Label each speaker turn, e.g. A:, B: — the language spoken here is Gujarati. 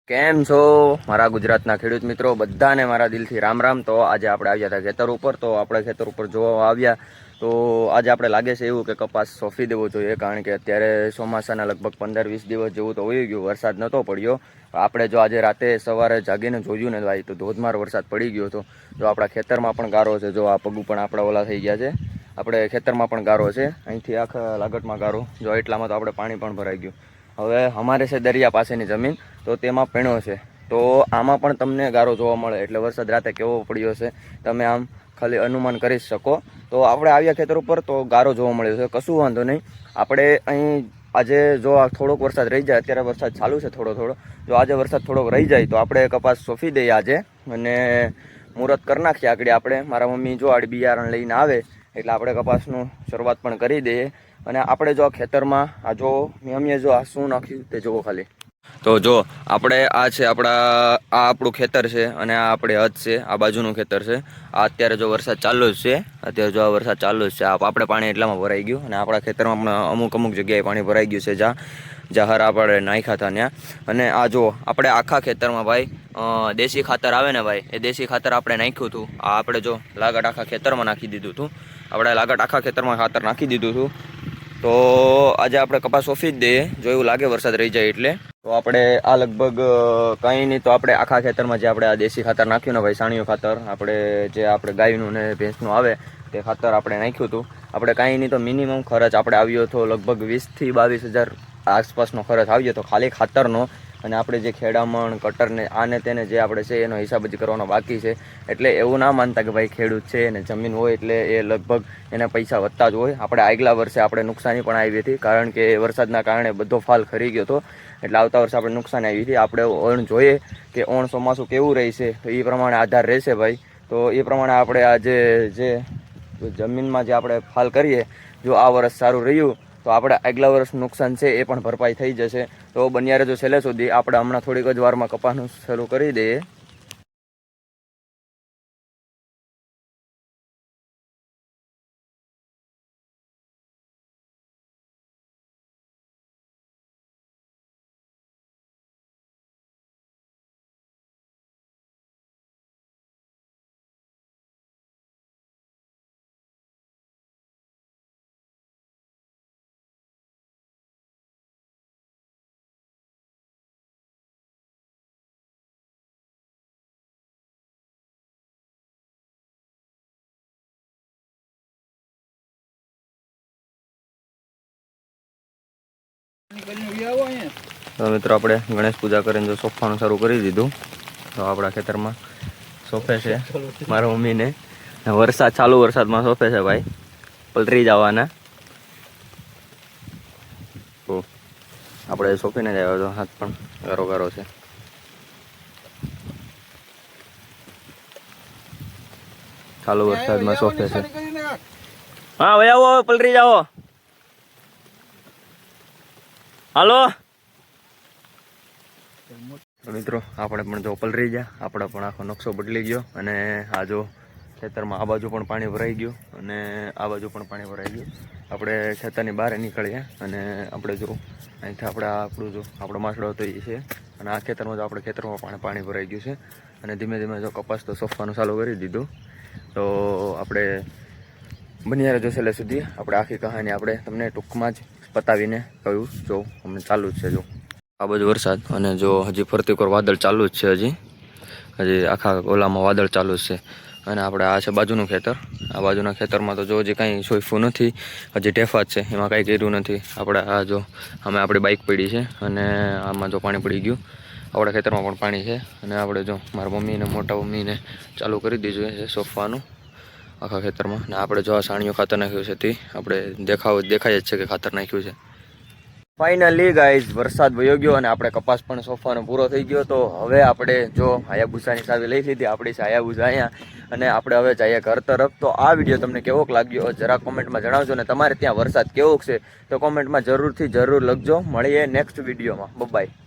A: કેમ છો મારા ગુજરાતના ખેડૂત મિત્રો બધાને મારા દિલથી રામ રામ। તો આજે આપણે આવ્યા હતા ખેતર ઉપર, તો આપણે ખેતર ઉપર જોવા આવ્યા તો આજે આપણે લાગે છે એવું કે કપાસ સોંપી દેવો જોઈએ, કારણ કે અત્યારે ચોમાસાના લગભગ 15-20 દિવસ જેવું તો હોઈ ગયું, વરસાદ નહોતો પડ્યો। આપણે જો આજે રાતે સવારે જાગીને જોયું ને ભાઈ તો ધોધમાર વરસાદ પડી ગયો હતો। જો આપણા ખેતરમાં પણ ગારો છે, જો આ પગું પણ આપણા ઓલા થઈ ગયા છે, આપણે ખેતરમાં પણ ગારો છે, અહીંથી આખા લાગટમાં ગારો, જો એટલામાં તો આપણે પાણી પણ ભરાઈ ગયું। હવે અમારે છે દરિયા પાસેની જમીન, તો તેમાં પીણો છે, તો આમાં પણ તમને ગારો જોવા મળે, એટલે વરસાદ રાતે કેવો પડ્યો છે તમે આમ ખાલી અનુમાન કરી શકો। તો આપણે આવ્યા ખેતર ઉપર તો ગારો જોવા મળ્યો છે, કશું વાંધો નહીં। આપણે અહીં આજે જો આ થોડોક વરસાદ રહી જાય, અત્યારે વરસાદ ચાલુ છે થોડો થોડો, જો આજે વરસાદ થોડોક રહી જાય તો આપણે કપાસ સોંપી દઈએ આજે, અને મુહૂર્ત કરી નાખીએ આગળ આપણે। મારા મમ્મી જો આડ બિયારણ લઈને આવે એટલે આપણે કપાસનું શરૂઆત પણ કરી દઈએ। અને આપણે જો ખેતરમાં આ જો મમ્મીએ જો આ શું નાખ્યું તે જુઓ ખાલી, તો જો આપણે આ છે આપણું ખેતર છે, અને આ આપણે હદ છે, આ બાજુનું ખેતર છે। આ અત્યારે જો વરસાદ ચાલુ જ છે, અત્યારે જો આ વરસાદ ચાલુ જ છે, આપણે પાણી એટલામાં ભરાઈ ગયું, અને આપણા ખેતરમાં પણ અમુક જગ્યાએ પાણી ભરાઈ ગયું છે, જ્યાં હરા આપણે નાખ્યા હતા ત્યાં। અને આ જો આપણે આખા ખેતરમાં ભાઈ દેશી ખાતર આવે ને ભાઈ, એ દેશી ખાતર આપણે નાખ્યું હતું। આ આપણે જો લાગટ આખા ખેતરમાં નાખી દીધું હતું, આપણે લાગટ આખા ખેતરમાં ખાતર નાખી દીધું હતું। તો આજે આપણે કપાસ સોંપી જ દઈએ, જો એવું લાગે વરસાદ રહી જાય એટલે। તો આપણે આ લગભગ કંઈ નહીં તો આપણે આખા ખેતરમાં જે આપણે આ દેશી ખાતર નાખ્યું ને ભાઈ, સાણિયું ખાતર, આપણે ગાયનું ને ભેંસનું આવે તે ખાતર આપણે નાખ્યું હતું। આપણે કાંઈ નહીં તો મિનિમમ ખર્ચ આપણે આવ્યો હતો લગભગ 20,000 થી 22,000 આસપાસનો ખર્ચ આવ્યો હતો ખાલી ખાતરનો। અને આપણે જે ખેડામણ કટરને આને તેને જે આપણે છે એનો હિસાબ જ કરવાનો બાકી છે, એટલે એવું ના માનતા કે ભાઈ ખેડૂત છે અને જમીન હોય એટલે એ લગભગ એના પૈસા વધતા જ હોય। આપણે આગલા વર્ષે આપણે નુકસાની પણ આવી હતી, કારણ કે વરસાદના કારણે બધો ફાલ ખરી ગયો હતો, એટલે આવતા વર્ષે આપણે નુકસાની આવી હતી। આપણે ઓણ જોઈએ કે ઓણ ચોમાસું કેવું રહેશે, તો એ પ્રમાણે આધાર રહેશે ભાઈ। તો એ પ્રમાણે આપણે આજે જે જમીનમાં જે આપણે ફાલ કરીએ, જો આ વર્ષ સારું રહ્યું તો આપણે આગલા વર્ષનું નુકસાન છે એ પણ ભરપાઈ થઈ જશે। તો બન્યા રહેજો છેલ્લે સુધી, આપણે હમણાં થોડીક જ વારમાં કપાસનું શરૂ કરી દઈએ। તો મિત્રો આપણે ગણેશ પૂજા કરીને જો સોંપવાનું શરૂ કરી દીધું, તો આપણા ખેતરમાં સોંપે છે મારા મમ્મીને, વરસાદમાં સોંપે છે ભાઈ, પલરી જવાના। તો આપણે સોંપીને જ આવ્યો, તો હાથ પણ ગારો છે। ચાલુ વરસાદમાં સોંપે છે। હા ભાઈ આવો, પલરી જાઓ, હાલો। મિત્રો આપણે પણ જો પલરી ગયા, આપણે પણ આખો નકશો બદલી ગયો, અને આ જો ખેતરમાં આ બાજુ પણ પાણી ભરાઈ ગયું, અને આ બાજુ પણ પાણી ભરાઈ ગયું। આપણે ખેતરની બહાર નીકળીએ, અને આપણે જો અહીંથી આપણો માસડો હતો એ છે, અને આ ખેતરમાં જો આપણે ખેતરમાં પાણી ભરાઈ ગયું છે, અને ધીમે ધીમે જો કપાસ તો સોંપવાનું ચાલુ કરી દીધું। તો આપણે બન્યા રહેજો છેલ્લે સુધી, આપણે આખી કહાની આપણે તમને ટૂંકમાં જ પતાવીને કહ્યું, જો અમને ચાલુ જ છે। જો આ બાજુ વરસાદ, અને જો હજી ફરતી ઉપર વાદળ ચાલુ જ છે, હજી આખા ઓલામાં વાદળ ચાલુ જ છે। અને આપણે આ છે બાજુનું ખેતર, આ બાજુના ખેતરમાં તો જો હજી કાંઈ સોંપ્યું નથી, હજી ટેફા જ છે, એમાં કાંઈ કર્યું નથી। આપણે આ જો આપણી બાઇક પડી છે, અને આમાં જો પાણી પડી ગયું, આપણા ખેતરમાં પણ પાણી છે, અને આપણે જો મારા મમ્મીને મોટા મમ્મીને ચાલુ કરી દીધું છે સોંપવાનું આખા ખેતરમાં। ને આપણે જો આ સાણિયું ખાતર નાખ્યું છે તે આપણે દેખાય જ છે કે ખાતર નાખ્યું છે। ફાઇનલી ગાઈઝ વરસાદ વયો ગયો, અને આપણે કપાસ પણ સોંપવાનો પૂરો થઈ ગયો। તો હવે આપણે જો હાયાબુસાની ચાવી લઈ લીધી, આપણી છે હાયાબુસા અહીંયા, અને આપણે હવે જઈએ ઘર તરફ। તો આ વિડીયો તમને કેવોક લાગ્યો જરા કોમેન્ટમાં જણાવજો, ને તમારે ત્યાં વરસાદ કેવોક છે તો કોમેન્ટમાં જરૂર લખજો। મળીએ નેક્સ્ટ વિડીયોમાં, બાય।